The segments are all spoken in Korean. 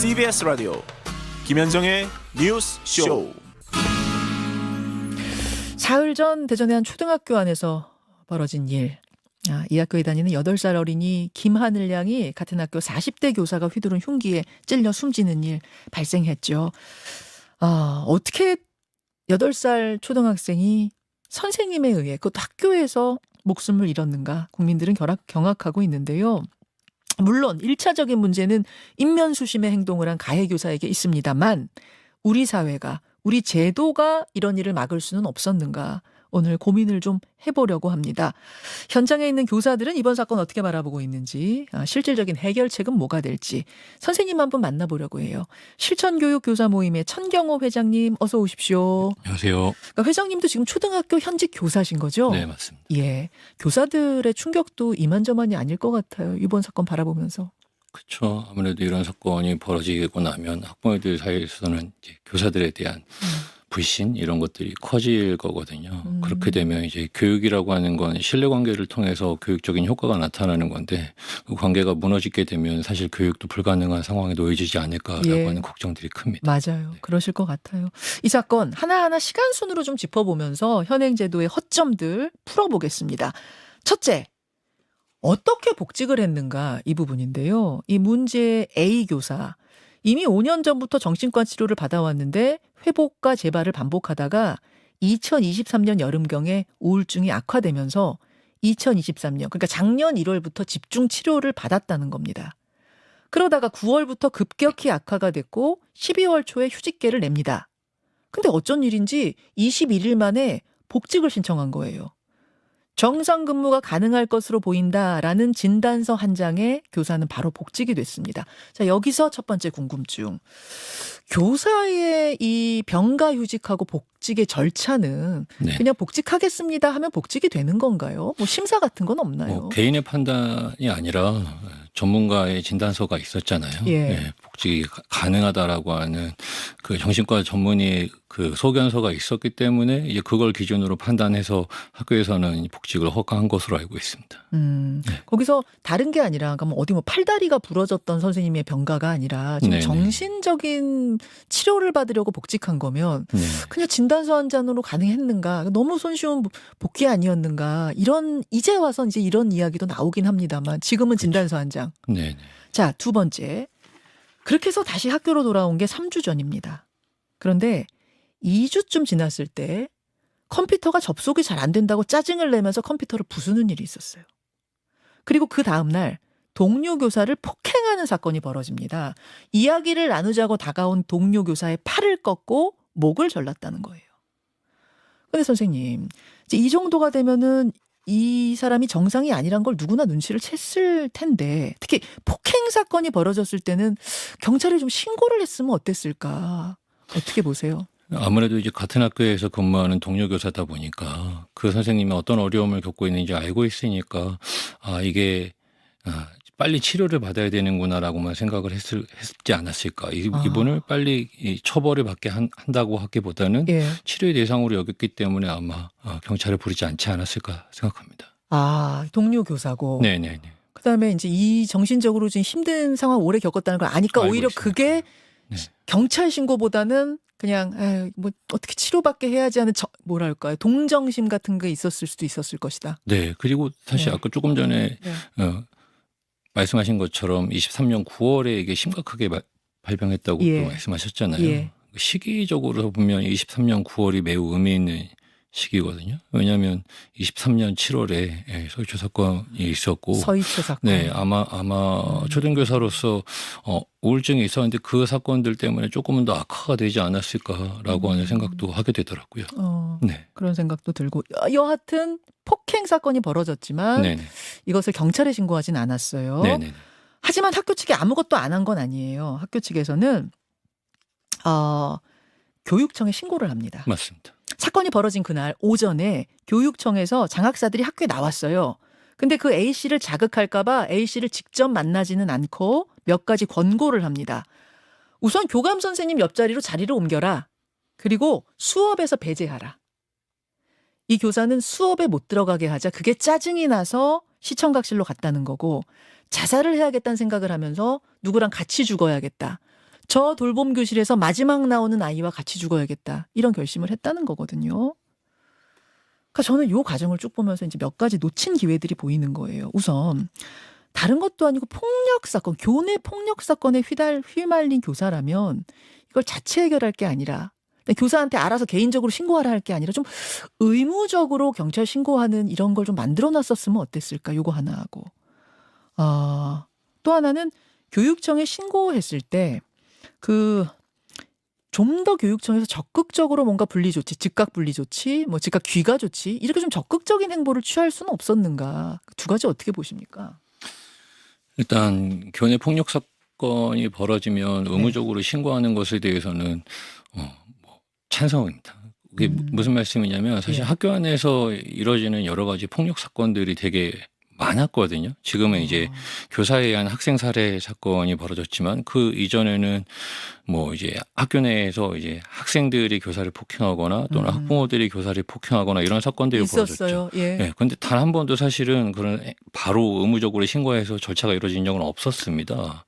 CBS 라디오 김현정의 뉴스 쇼. 사흘 전 대전의 한 초등학교 안에서 벌어진 일. 이 학교에 다니는 8살 어린이 김하늘 양이 같은 학교 40대 교사가 휘두른 흉기에 찔려 숨지는 일 발생했죠. 어떻게 8살 초등학생이 선생님에 의해 그것도 학교에서 목숨을 잃었는가 국민들은 경악하고 있는데요. 물론 1차적인 문제는 인면수심의 행동을 한 가해교사에게 있습니다만 우리 사회가 우리 제도가 이런 일을 막을 수는 없었는가 오늘 고민을 좀 해보려고 합니다. 현장에 있는 교사들은 이번 사건 어떻게 바라보고 있는지 실질적인 해결책은 뭐가 될지 선생님 한 분 만나보려고 해요. 실천교육교사 모임의 천경호 회장님 어서 오십시오. 안녕하세요. 그러니까 회장님도 지금 초등학교 현직 교사신 거죠? 네, 맞습니다. 예, 교사들의 충격도 이만저만이 아닐 것 같아요. 이번 사건 바라보면서. 그렇죠. 아무래도 이런 사건이 벌어지고 나면 학부모들 사이에서는 이제 교사들에 대한 불신 이런 것들이 커질 거거든요. 그렇게 되면 이제 교육이라고 하는 건 신뢰관계를 통해서 교육적인 효과가 나타나는 건데 그 관계가 무너지게 되면 사실 교육도 불가능한 상황에 놓여지지 않을까라고 예. 하는 걱정들이 큽니다. 맞아요. 네. 그러실 것 같아요. 이 사건 하나하나 시간 순으로 좀 짚어보면서 현행 제도의 허점들 풀어보겠습니다. 첫째, 어떻게 복직을 했는가 이 부분인데요. 이 문제의 A 교사 이미 5년 전부터 정신과 치료를 받아왔는데 회복과 재발을 반복하다가 2023년 여름경에 우울증이 악화되면서 2023년 그러니까 작년 1월부터 집중 치료를 받았다는 겁니다. 그러다가 9월부터 급격히 악화가 됐고 12월 초에 휴직계를 냅니다. 근데 어쩐 일인지 21일 만에 복직을 신청한 거예요. 정상 근무가 가능할 것으로 보인다라는 진단서 한 장에 교사는 바로 복직이 됐습니다. 자, 여기서 첫 번째 궁금증. 교사의 이 병가 휴직하고 복직의 절차는 네. 그냥 복직하겠습니다 하면 복직이 되는 건가요? 뭐 심사 같은 건 없나요? 개인의 판단이 아니라 전문가의 진단서가 있었잖아요. 예. 네, 복직이 가능하다라고 하는 그 정신과 전문의 그 소견서가 있었기 때문에 이제 그걸 기준으로 판단해서 학교에서는 복직을 허가한 것으로 알고 있습니다. 네. 거기서 다른 게 아니라 그러니까 뭐 어디 뭐 팔다리가 부러졌던 선생님의 병가가 아니라 지금 네네. 정신적인 치료를 받으려고 복직한 거면 네. 그냥 진단서 한 잔으로 가능했는가 너무 손쉬운 복귀 아니었는가 이런 이제 와서 이제 이런 이야기도 나오긴 합니다만 지금은 진단서 한 장. 네. 자, 두 번째. 그렇게 해서 다시 학교로 돌아온 게 3주 전입니다. 그런데 2주쯤 지났을 때 컴퓨터가 접속이 잘 안 된다고 짜증을 내면서 컴퓨터를 부수는 일이 있었어요. 그리고 그 다음날 동료 교사를 폭행하는 사건이 벌어집니다. 이야기를 나누자고 다가온 동료 교사의 팔을 꺾고 목을 잘랐다는 거예요. 근데 선생님, 이제 이 정도가 되면은 이 사람이 정상이 아니란 걸 누구나 눈치를 챘을 텐데 특히 폭행 사건이 벌어졌을 때는 경찰에 좀 신고를 했으면 어땠을까? 어떻게 보세요? 아무래도 이제 같은 학교에서 근무하는 동료 교사다 보니까 그 선생님이 어떤 어려움을 겪고 있는지 알고 있으니까 이게 빨리 치료를 받아야 되는구나라고만 생각을 했지 않았을까. 이분을 빨리 이 처벌을 받게 한다고 하기보다는 예. 치료의 대상으로 여겼기 때문에 아마 경찰을 부르지 않지 않았을까 생각합니다. 동료 교사고. 네네네. 그다음에 이제 이 정신적으로 좀 힘든 상황 오래 겪었다는 걸 아니까 알고 오히려 있습니다. 그게 네. 경찰 신고보다는 그냥 뭐 어떻게 치료받게 해야지 하는 뭐랄까요 동정심 같은 게 있었을 수도 있었을 것이다. 네. 그리고 사실 네. 아까 조금 전에 네. 말씀하신 것처럼 23년 9월에 이게 심각하게 발병했다고 예. 또 말씀하셨잖아요. 예. 시기적으로 보면 23년 9월이 매우 의미 있는 시기거든요. 왜냐하면 23년 7월에 서희초 사건이 있었고, 서희초 사건. 네, 아마 초등교사로서 우울증이 있었는데 그 사건들 때문에 조금은 더 악화가 되지 않았을까라고 하는 생각도 하게 되더라고요. 네, 그런 생각도 들고 여하튼 폭행 사건이 벌어졌지만 네네, 이것을 경찰에 신고하진 않았어요. 네네, 하지만 학교 측이 아무것도 안 한 건 아니에요. 학교 측에서는 교육청에 신고를 합니다. 맞습니다. 사건이 벌어진 그날 오전에 교육청에서 장학사들이 학교에 나왔어요. 근데 그 A씨를 자극할까 봐 A씨를 직접 만나지는 않고 몇 가지 권고를 합니다. 우선 교감 선생님 옆자리로 자리를 옮겨라. 그리고 수업에서 배제하라. 이 교사는 수업에 못 들어가게 하자 그게 짜증이 나서 시청각실로 갔다는 거고 자살을 해야겠다는 생각을 하면서 누구랑 같이 죽어야겠다. 저 돌봄 교실에서 마지막 나오는 아이와 같이 죽어야겠다. 이런 결심을 했다는 거거든요. 그러니까 저는 이 과정을 쭉 보면서 이제 몇 가지 놓친 기회들이 보이는 거예요. 우선 다른 것도 아니고 폭력 사건, 교내 폭력 사건에 휘말린 교사라면 이걸 자체 해결할 게 아니라 교사한테 알아서 개인적으로 신고하라 할 게 아니라 좀 의무적으로 경찰 신고하는 이런 걸 좀 만들어놨었으면 어땠을까? 요거 하나 하고. 또 하나는 교육청에 신고했을 때 좀 더 교육청에서 적극적으로 뭔가 분리 조치, 즉각 분리 조치, 뭐 즉각 귀가 조치 이렇게 좀 적극적인 행보를 취할 수는 없었는가? 두 가지 어떻게 보십니까? 일단 교내 폭력 사건이 벌어지면 의무적으로 신고하는 것에 대해서는 뭐 찬성입니다. 그게 무슨 말씀이냐면 사실 예. 학교 안에서 이뤄지는 여러 가지 폭력 사건들이 되게 많았거든요. 지금은 이제 교사에 의한 학생 살해 사건이 벌어졌지만 그 이전에는 뭐 이제 학교 내에서 이제 학생들이 교사를 폭행하거나 또는 학부모들이 교사를 폭행하거나 이런 사건들이 벌어졌죠. 있었어요. 예. 네, 근데 단 한 번도 사실은 그런 바로 의무적으로 신고해서 절차가 이루어진 적은 없었습니다.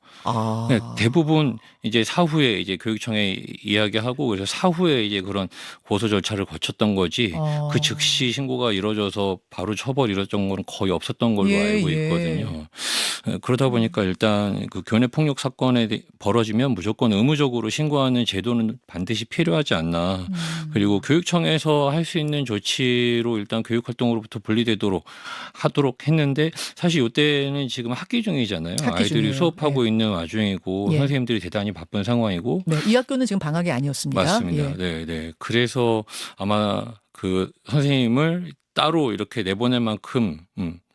네, 대부분 이제 사후에 이제 교육청에 이야기하고 그래서 사후에 이제 그런 고소 절차를 거쳤던 거지 그 즉시 신고가 이루어져서 바로 처벌이 이루어졌던 건 거의 없었던 걸로 알고 있거든요. 그러다 보니까 일단 그 교내 폭력 사건에 벌어지면 무조건 의무적으로 신고하는 제도는 반드시 필요하지 않나. 그리고 교육청에서 할 수 있는 조치로 일단 교육활동으로부터 분리되도록 하도록 했는데 사실 이때는 지금 학기 중이잖아요. 아이들이 중이에요. 수업하고 예. 있는 와중이고 예. 선생님들이 대단히 바쁜 상황이고 네, 이 학교는 지금 방학이 아니었습니다. 맞습니다. 예. 네, 네. 그래서 아마 그 선생님을 따로 이렇게 내보낼 만큼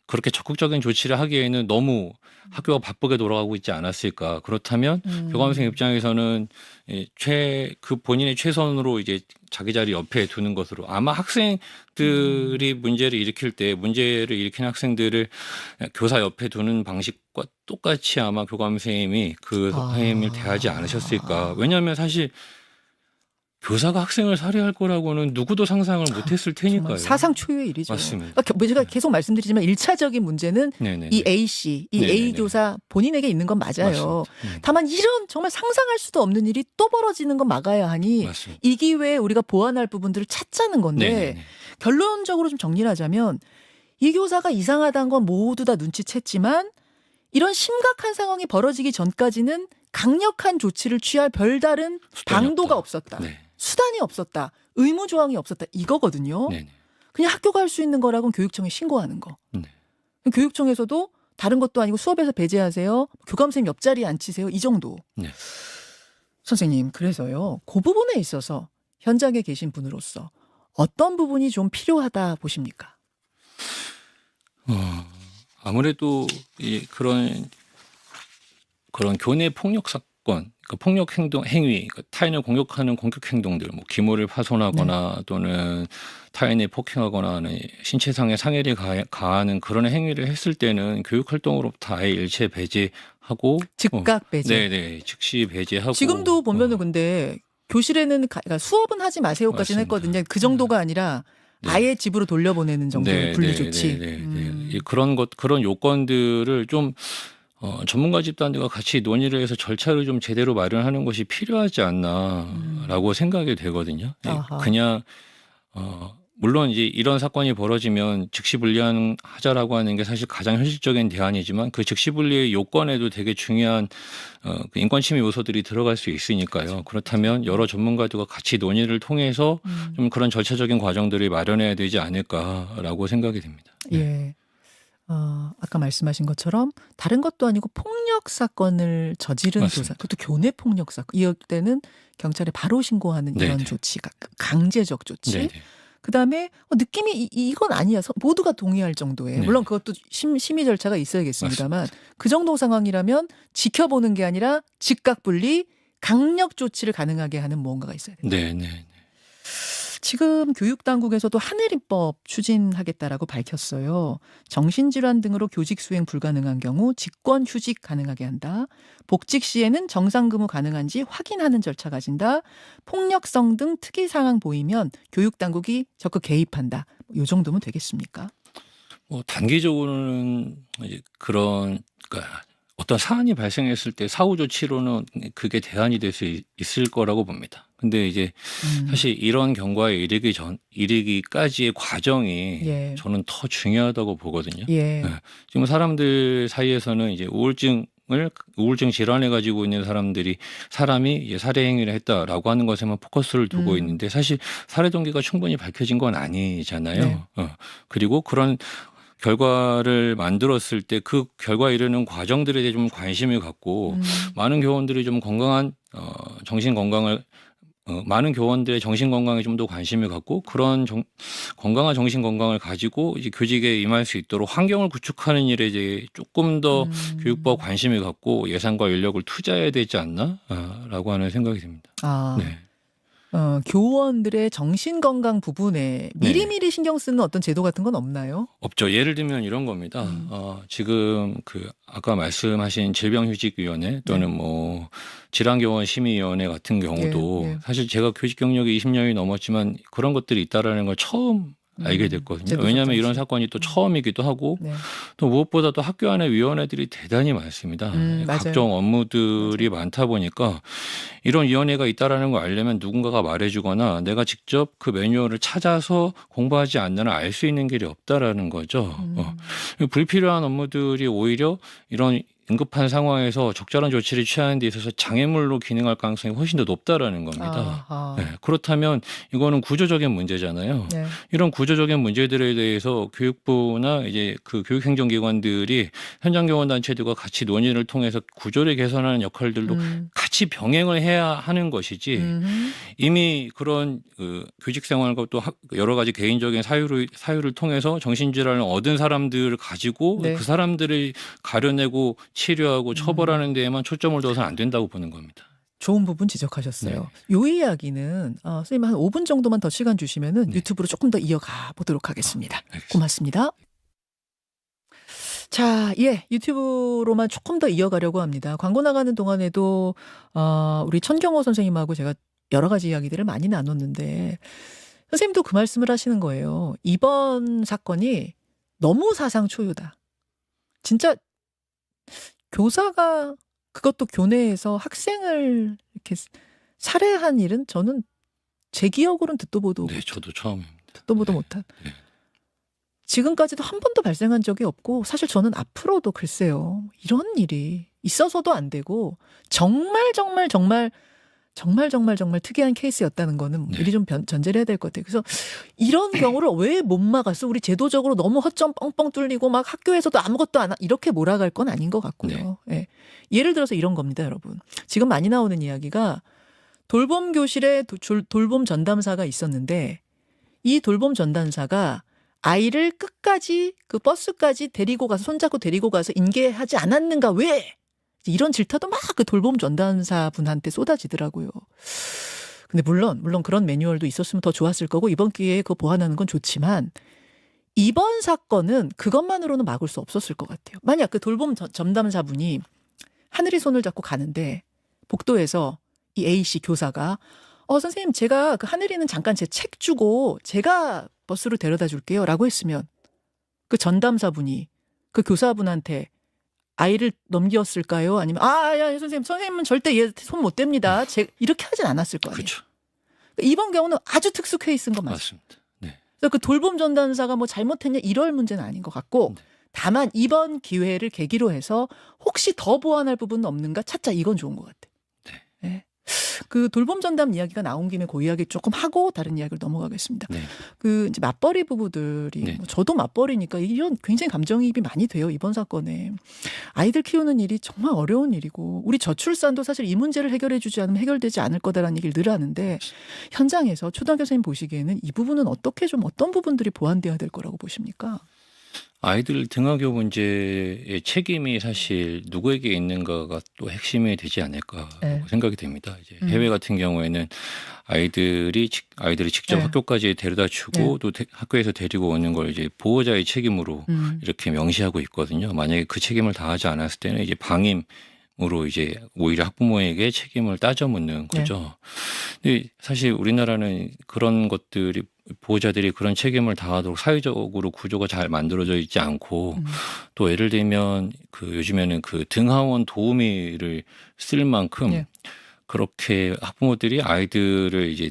그렇게 적극적인 조치를 하기에는 너무 학교가 바쁘게 돌아가고 있지 않았을까. 그렇다면 교감생 입장에서는 그 본인의 최선으로 이제 자기 자리 옆에 두는 것으로 아마 학생들이 문제를 일으키는 학생들을 교사 옆에 두는 방식과 똑같이 아마 교감 선생님이 그 선생님을 대하지 않으셨을까. 왜냐하면 사실 교사가 학생을 살해할 거라고는 누구도 상상을 못했을 테니까요. 사상 초유의 일이죠. 맞습니다. 그러니까 제가 계속 말씀드리지만 1차적인 문제는 네네네. 이 A씨, 이 네네네. A 교사 본인에게 있는 건 맞아요. 맞습니다. 다만 이런 정말 상상할 수도 없는 일이 또 벌어지는 건 막아야 하니 맞습니다. 이 기회에 우리가 보완할 부분들을 찾자는 건데 네네네. 결론적으로 좀 정리를 하자면 이 교사가 이상하다는 건 모두 다 눈치챘지만 이런 심각한 상황이 벌어지기 전까지는 강력한 조치를 취할 별다른 수단이 방도가 없다. 없었다. 네. 수단이 없었다. 의무 조항이 없었다. 이거거든요. 네네. 그냥 학교가 할 수 있는 거라고는 교육청에 신고하는 거. 네. 교육청에서도 다른 것도 아니고 수업에서 배제하세요. 교감선생님 옆자리에 앉히세요. 이 정도. 네. 선생님, 그래서요. 그 부분에 있어서 현장에 계신 분으로서 어떤 부분이 좀 필요하다 보십니까? 아무래도 그런 교내 폭력 사건, 그러니까 폭력 행위, 그러니까 타인을 공격하는 공격 행동들, 뭐 기물을 파손하거나 또는 타인을 폭행하거나 하는 신체상의 상해를 가하는 그런 행위를 했을 때는 교육 활동으로부터 아예 일체 배제하고 즉각 배제. 네네, 즉시 배제하고. 지금도 보면은 근데 교실에는 그러니까 수업은 하지 마세요까지는 맞습니다. 했거든요. 그 정도가 아니라 네. 아예 집으로 돌려보내는 정도의 분리 조치. 그런 요건들을 좀 전문가 집단들과 같이 논의를 해서 절차를 좀 제대로 마련하는 것이 필요하지 않나라고 생각이 되거든요. 아하. 그냥 물론 이제 이런 사건이 벌어지면 즉시 분리하자라고 하는 게 사실 가장 현실적인 대안이지만 그 즉시 분리의 요건에도 되게 중요한 그 인권 침해 요소들이 들어갈 수 있으니까요. 그렇다면 여러 전문가들과 같이 논의를 통해서 좀 그런 절차적인 과정들을 마련해야 되지 않을까라고 생각이 됩니다. 예. 아까 말씀하신 것처럼 다른 것도 아니고 폭력 사건을 저지른 맞습니다. 교사, 그것도 교내 폭력 사건. 이럴 때는 경찰에 바로 신고하는 이런 네네. 조치가 강제적 조치. 네네. 그다음에 느낌이 이건 아니야. 모두가 동의할 정도의. 네. 물론 그것도 심의 절차가 있어야겠습니다만 그 정도 상황이라면 지켜보는 게 아니라 즉각 분리, 강력 조치를 가능하게 하는 무언가가 있어야 된다. 네네. 지금 교육당국에서도 하늘입법 추진하겠다라고 밝혔어요. 정신질환 등으로 교직 수행 불가능한 경우 직권휴직 가능하게 한다. 복직 시에는 정상근무 가능한지 확인하는 절차 가진다. 폭력성 등 특이 상황 보이면 교육당국이 적극 개입한다. 이 정도면 되겠습니까? 단기적으로는 이제 그러니까 어떤 사안이 발생했을 때 사후 조치로는 그게 대안이 될 수 있을 거라고 봅니다. 근데 이제 사실 이런 경과에 이르기까지의 과정이 예. 저는 더 중요하다고 보거든요. 예. 네. 지금 사람들 사이에서는 이제 우울증 질환을 가지고 있는 사람이 이제 살해 행위를 했다라고 하는 것에만 포커스를 두고 있는데 사실 살해 동기가 충분히 밝혀진 건 아니잖아요. 네. 그리고 그런 결과를 만들었을 때 그 결과에 이르는 과정들에 대해 좀 관심을 갖고 많은 교원들이 좀 건강한 정신 건강을 많은 교원들의 정신 건강에 좀 더 관심을 갖고 그런 건강한 정신 건강을 가지고 이제 교직에 임할 수 있도록 환경을 구축하는 일에 이제 조금 더 교육부가 관심을 갖고 예산과 인력을 투자해야 되지 않나라고 하는 생각이 듭니다. 아. 네. 교원들의 정신 건강 부분에 네. 미리미리 신경 쓰는 어떤 제도 같은 건 없나요? 없죠. 예를 들면 이런 겁니다. 지금 아까 말씀하신 질병휴직위원회 또는 뭐 질환교원심의위원회 같은 경우도 예. 사실 제가 교직 경력이 20년이 넘었지만 그런 것들이 있다라는 걸 처음 알게 됐거든요. 제도 왜냐하면 조정실. 이런 사건이 또 처음이기도 하고 네. 또 무엇보다 도 학교 안에 위원회들이 대단히 많습니다. 맞아요. 각종 업무들이 많다 보니까 이런 위원회가 있다라는 걸 알려면 누군가가 말해주거나 내가 직접 그 매뉴얼을 찾아서 공부하지 않는 한 알 수 있는 길이 없다라는 거죠. 불필요한 업무들이 오히려 이런 응급한 상황에서 적절한 조치를 취하는 데 있어서 장애물로 기능할 가능성이 훨씬 더 높다라는 겁니다. 아하. 네, 그렇다면 이거는 구조적인 문제잖아요. 네. 이런 구조적인 문제들에 대해서 교육부나 이제 그 교육행정기관들이 현장교원단체들과 같이 논의를 통해서 구조를 개선하는 역할들도 같이 병행을 해야 하는 것이지 이미 그런 교직 생활과 또 여러 가지 개인적인 사유를 통해서 정신질환을 얻은 사람들을 가지고 네. 그 사람들을 가려내고 치료하고 처벌하는 데에만 초점을 둬서는 안 된다고 보는 겁니다. 좋은 부분 지적하셨어요. 네. 요 이야기는 선생님 한 5분 정도만 더 시간 주시면은 네. 유튜브로 조금 더 이어가 보도록 하겠습니다. 알겠습니다. 고맙습니다. 자, 유튜브로만 조금 더 이어가려고 합니다. 광고 나가는 동안에도 우리 천경호 선생님하고 제가 여러 가지 이야기들을 많이 나눴는데 선생님도 그 말씀을 하시는 거예요. 이번 사건이 너무 사상 초유다. 진짜 교사가 그것도 교내에서 학생을 이렇게 살해한 일은 저는 제 기억으로는 듣도 보도 네, 저도 처음입니다. 듣도 보도 네. 못한. 네. 지금까지도 한 번도 발생한 적이 없고 사실 저는 앞으로도 글쎄요. 이런 일이 있어서도 안 되고 정말 특이한 케이스였다는 거는 네. 미리 좀 전제를 해야 될 것 같아요. 그래서 이런 경우를 왜 못 막았어? 우리 제도적으로 너무 허점 뻥뻥 뚫리고 막 학교에서도 아무것도 안 이렇게 몰아갈 건 아닌 것 같고요. 예. 예를 들어서 이런 겁니다, 여러분. 지금 많이 나오는 이야기가 돌봄 교실에 돌봄 전담사가 있었는데 이 돌봄 전담사가 아이를 끝까지 그 버스까지 데리고 가서 손잡고 데리고 가서 인계하지 않았는가 왜? 이런 질타도 막 그 돌봄 전담사 분한테 쏟아지더라고요. 근데 물론 그런 매뉴얼도 있었으면 더 좋았을 거고 이번 기회에 그거 보완하는 건 좋지만 이번 사건은 그것만으로는 막을 수 없었을 것 같아요. 만약 그 돌봄 전담사분이 하늘이 손을 잡고 가는데 복도에서 이 A씨 교사가 선생님 제가 그 하늘이는 잠깐 제 책 주고 제가 버스로 데려다 줄게요 라고 했으면 그 전담사분이 그 교사분한테 아이를 넘겼을까요? 아니면 선생님은 절대 얘 손 못 댑니다. 이렇게 하진 않았을 거 아니에요. 그렇죠. 이번 경우는 아주 특수 케이스인 건 맞습니다. 맞습니다. 네. 그래서 그 돌봄 전담사가 뭐 잘못했냐 이럴 문제는 아닌 것 같고 네. 다만 이번 기회를 계기로 해서 혹시 더 보완할 부분은 없는가 찾자 이건 좋은 것 같아요. 네. 그 돌봄 전담 이야기가 나온 김에 그 이야기 조금 하고 다른 이야기로 넘어가겠습니다. 네. 그 이제 맞벌이 부부들이 네. 저도 맞벌이니까 이런 굉장히 감정이입이 많이 돼요. 이번 사건에 아이들 키우는 일이 정말 어려운 일이고 우리 저출산도 사실 이 문제를 해결해 주지 않으면 해결되지 않을 거다라는 얘기를 늘 하는데 현장에서 초등학교 선생님 보시기에는 이 부분은 어떤 부분들이 보완돼야 될 거라고 보십니까? 아이들 등하교 문제의 책임이 사실 누구에게 있는가가 또 핵심이 되지 않을까 네. 생각이 됩니다. 이제 해외 같은 경우에는 아이들이 직접 네. 학교까지 데려다 주고 또 학교에서 데리고 오는 걸 이제 보호자의 책임으로 이렇게 명시하고 있거든요. 만약에 그 책임을 다하지 않았을 때는 이제 방임으로 이제 오히려 학부모에게 책임을 따져 묻는 거죠. 근데 사실 우리나라는 그런 것들이 보호자들이 그런 책임을 다하도록 사회적으로 구조가 잘 만들어져 있지 않고 또 예를 들면 그 요즘에는 그 등하원 도우미를 쓸 만큼 예. 그렇게 학부모들이 아이들을 이제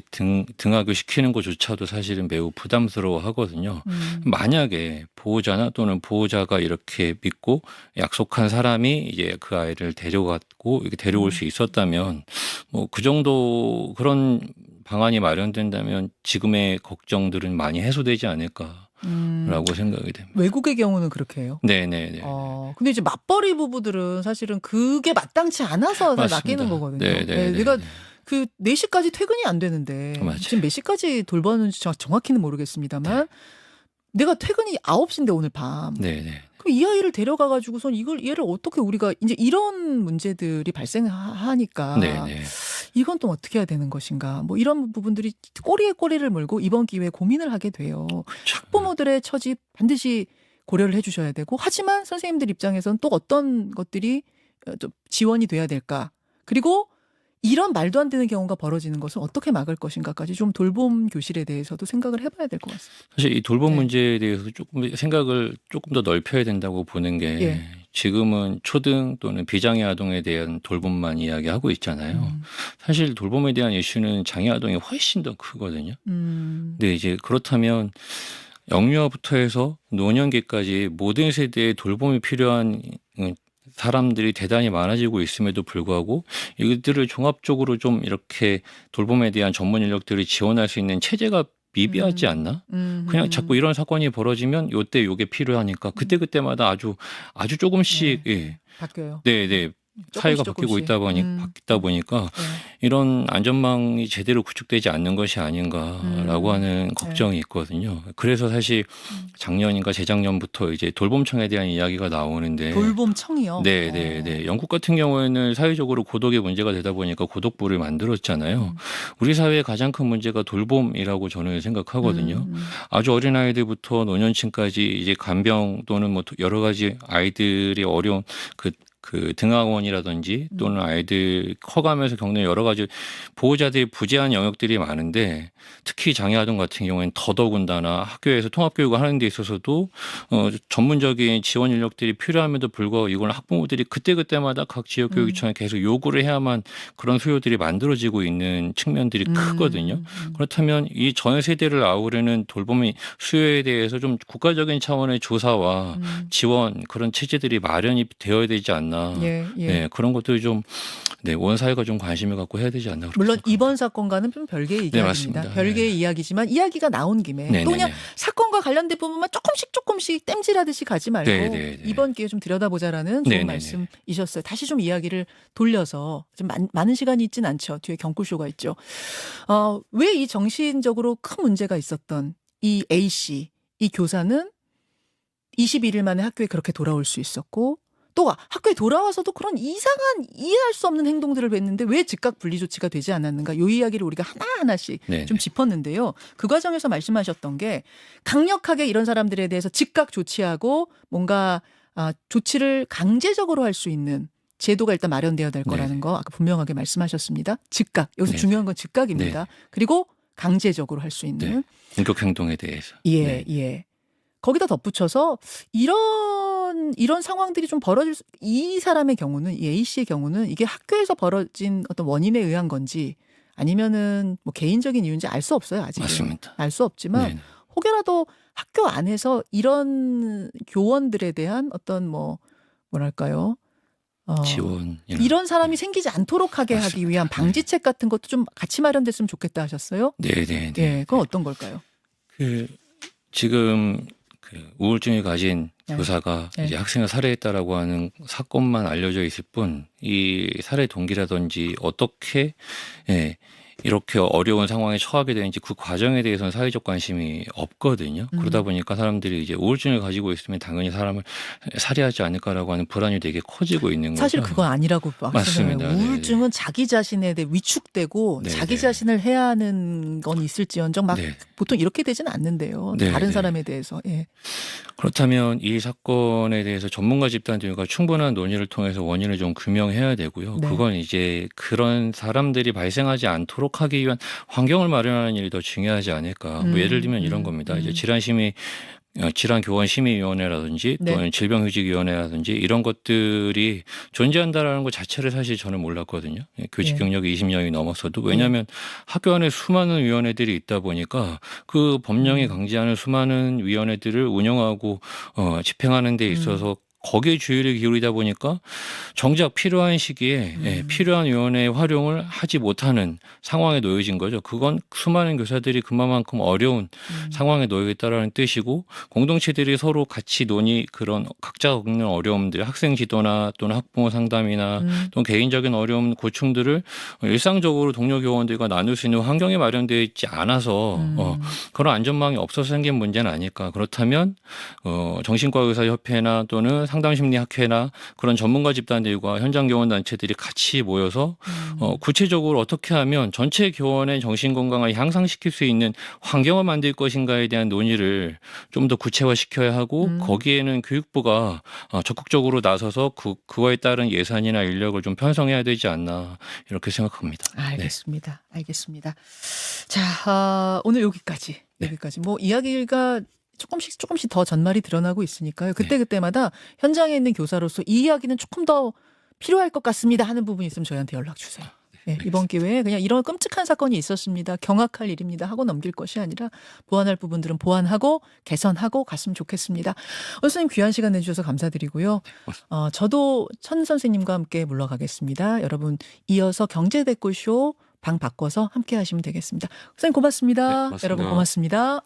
등하교 시키는 것조차도 사실은 매우 부담스러워 하거든요. 만약에 보호자나 또는 보호자가 이렇게 믿고 약속한 사람이 이제 그 아이를 데려갔고 이렇게 데려올 수 있었다면 뭐 그 정도 그런 방안이 마련된다면 지금의 걱정들은 많이 해소되지 않을까라고 생각이 됩니다. 외국의 경우는 그렇게 해요. 네네네. 근데 이제 맞벌이 부부들은 사실은 그게 마땅치 않아서 맞습니다. 맡기는 거거든요. 네네네. 내가 그 4시까지 퇴근이 안 되는데 맞아요. 지금 몇 시까지 돌보는지 정확히는 모르겠습니다만 내가 퇴근이 9시인데 오늘 밤. 네네. 그럼 이 아이를 데려가 가지고선 얘를 어떻게 우리가 이제 이런 문제들이 발생하니까 네네. 이건 또 어떻게 해야 되는 것인가. 뭐 이런 부분들이 꼬리에 꼬리를 물고 이번 기회에 고민을 하게 돼요. 학부모들의 처지 반드시 고려를 해 주셔야 되고 하지만 선생님들 입장에서는 또 어떤 것들이 좀 지원이 돼야 될까. 그리고 이런 말도 안 되는 경우가 벌어지는 것을 어떻게 막을 것인가까지 좀 돌봄 교실에 대해서도 생각을 해봐야 될 것 같습니다. 사실 이 돌봄 네. 문제에 대해서 조금 생각을 조금 더 넓혀야 된다고 보는 게 예. 지금은 초등 또는 비장애 아동에 대한 돌봄만 이야기하고 있잖아요. 사실 돌봄에 대한 이슈는 장애 아동이 훨씬 더 크거든요. 근데 이제 그렇다면 영유아부터 해서 노년기까지 모든 세대의 돌봄이 필요한 사람들이 대단히 많아지고 있음에도 불구하고 이들을 종합적으로 좀 이렇게 돌봄에 대한 전문 인력들이 지원할 수 있는 체제가 미비하지 않나? 그냥 자꾸 이런 사건이 벌어지면 요때 요게 필요하니까 그때그때마다 아주 조금씩 예. 바뀌어요. 네. 사회가 바뀌고 바뀌다 보니까 이런 안전망이 제대로 구축되지 않는 것이 아닌가라고 하는 걱정이 있거든요. 그래서 사실 작년인가 재작년부터 이제 돌봄청에 대한 이야기가 나오는데 돌봄청이요. 네. 영국 같은 경우에는 사회적으로 고독의 문제가 되다 보니까 고독부를 만들었잖아요. 우리 사회의 가장 큰 문제가 돌봄이라고 저는 생각하거든요. 아주 어린 아이들부터 노년층까지 이제 간병 또는 뭐 여러 가지 아이들이 어려운 그 등하원이라든지 또는 아이들 커가면서 겪는 여러 가지 보호자들이 부재한 영역들이 많은데 특히 장애아동 같은 경우에는 더더군다나 학교에서 통합교육을 하는 데 있어서도 전문적인 지원 인력들이 필요함에도 불구하고 이걸 학부모들이 그때그때마다 각 지역교육청에 계속 요구를 해야만 그런 수요들이 만들어지고 있는 측면들이 크거든요. 그렇다면 이 전 세대를 아우르는 돌봄의 수요에 대해서 좀 국가적인 차원의 조사와 지원 그런 체제들이 마련이 되어야 되지 않나. 네, 그런 것들이 좀 온 사회가 좀 관심을 갖고 해야 되지 않나. 물론 이번 사건과는 좀 별개의 이야기입니다. 맞습니다. 별개의 이야기지만 이야기가 나온 김에 또 그냥 사건과 관련된 부분만 조금씩 땜질하듯이 가지 말고 이번 기회에 좀 들여다보자라는 좋은 말씀이셨어요. 다시 좀 이야기를 돌려서 좀 많은 시간이 있진 않죠. 뒤에 경구쇼가 있죠. 왜 이 정신적으로 큰 문제가 있었던 이 A씨, 이 교사는 21일 만에 학교에 그렇게 돌아올 수 있었고 또 학교에 돌아와서도 그런 이상한 이해할 수 없는 행동들을 했는데 왜 즉각 분리 조치가 되지 않았는가? 이 이야기를 우리가 하나하나씩 좀 짚었는데요. 그 과정에서 말씀하셨던 게 강력하게 이런 사람들에 대해서 즉각 조치하고 뭔가 조치를 강제적으로 할 수 있는 제도가 일단 마련되어야 될 거라는 거 아까 분명하게 말씀하셨습니다. 즉각. 여기서 중요한 건 즉각입니다. 그리고 강제적으로 할 수 있는. 공격 행동에 대해서. 예. 거기다 덧붙여서 이런 상황들이 좀 벌어질 이 사람의 경우는 이 A 씨의 경우는 이게 학교에서 벌어진 어떤 원인에 의한 건지 아니면은 뭐 개인적인 이유인지 알 수 없어요 아직은. 맞습니다. 알 수 없지만 혹여라도 학교 안에서 이런 교원들에 대한 어떤 뭐랄까요? 지원 이런 사람이 생기지 않도록 하게 하기 위한 방지책 같은 것도 좀 같이 마련됐으면 좋겠다 하셨어요? 네. 예, 그건 어떤 걸까요? 지금 우울증을 가진 교사가 이제 학생을 살해했다라고 하는 사건만 알려져 있을 뿐 이 살해 동기라든지 어떻게 이렇게 어려운 상황에 처하게 되는지 그 과정에 대해서는 사회적 관심이 없거든요. 그러다 보니까 사람들이 이제 우울증을 가지고 있으면 당연히 사람을 살해하지 않을까라고 하는 불안이 되게 커지고 있는 거죠. 사실 그건 아니라고 맞습니다. 우울증은 자기 자신에 대해 위축되고 자기 자신을 해야 하는 건 있을지언정 막 보통 이렇게 되지는 않는데요. 다른 사람에 대해서. 그렇다면 이 사건에 대해서 전문가 집단들과 충분한 논의를 통해서 원인을 좀 규명해야 되고요. 그건 이제 그런 사람들이 발생하지 않도록 않도록 하기 위한 환경을 마련하는 일이 더 중요하지 않을까. 뭐 예를 들면 이런 겁니다. 이제 질환교원심의위원회라든지 네. 또는 질병휴직위원회라든지 이런 것들이 존재한다라는 것 자체를 사실 저는 몰랐거든요. 교직 예. 경력이 20년이 넘었어도. 왜냐하면 학교 안에 수많은 위원회들이 있다 보니까 그 법령이 강제하는 수많은 위원회들을 운영하고 집행하는 데 있어서 거기에 주의를 기울이다 보니까 정작 필요한 시기에 필요한 위원회의 활용을 하지 못하는 상황에 놓여진 거죠. 그건 수많은 교사들이 그만큼 어려운 상황에 놓여 있다라는 뜻이고 공동체들이 서로 같이 그런 각자 겪는 어려움들, 학생 지도나 또는 학부모 상담이나 또는 개인적인 어려움, 고충들을 일상적으로 동료 교원들과 나눌 수 있는 환경이 마련되어 있지 않아서 그런 안전망이 없어서 생긴 문제는 아닐까. 그렇다면 정신과의사협회나 또는 상담심리학회나 그런 전문가 집단들과 현장 교원 단체들이 같이 모여서 구체적으로 어떻게 하면 전체 교원의 정신건강을 향상시킬 수 있는 환경을 만들 것인가에 대한 논의를 좀 더 구체화시켜야 하고 거기에는 교육부가 적극적으로 나서서 그거에 따른 예산이나 인력을 좀 편성해야 되지 않나 이렇게 생각합니다. 알겠습니다. 알겠습니다. 자, 오늘 여기까지. 뭐 이야기가 조금씩 더 전말이 드러나고 있으니까요. 그때마다 현장에 있는 교사로서 이 이야기는 조금 더 필요할 것 같습니다 하는 부분이 있으면 저희한테 연락 주세요. 이번 기회에 그냥 이런 끔찍한 사건이 있었습니다. 경악할 일입니다 하고 넘길 것이 아니라 보완할 부분들은 보완하고 개선하고 갔으면 좋겠습니다. 선생님 귀한 시간 내주셔서 감사드리고요. 저도 천 선생님과 함께 물러가겠습니다. 여러분 이어서 경제댓글쇼 방 바꿔서 함께 하시면 되겠습니다. 선생님 고맙습니다. 네, 고맙습니다. 여러분 고맙습니다.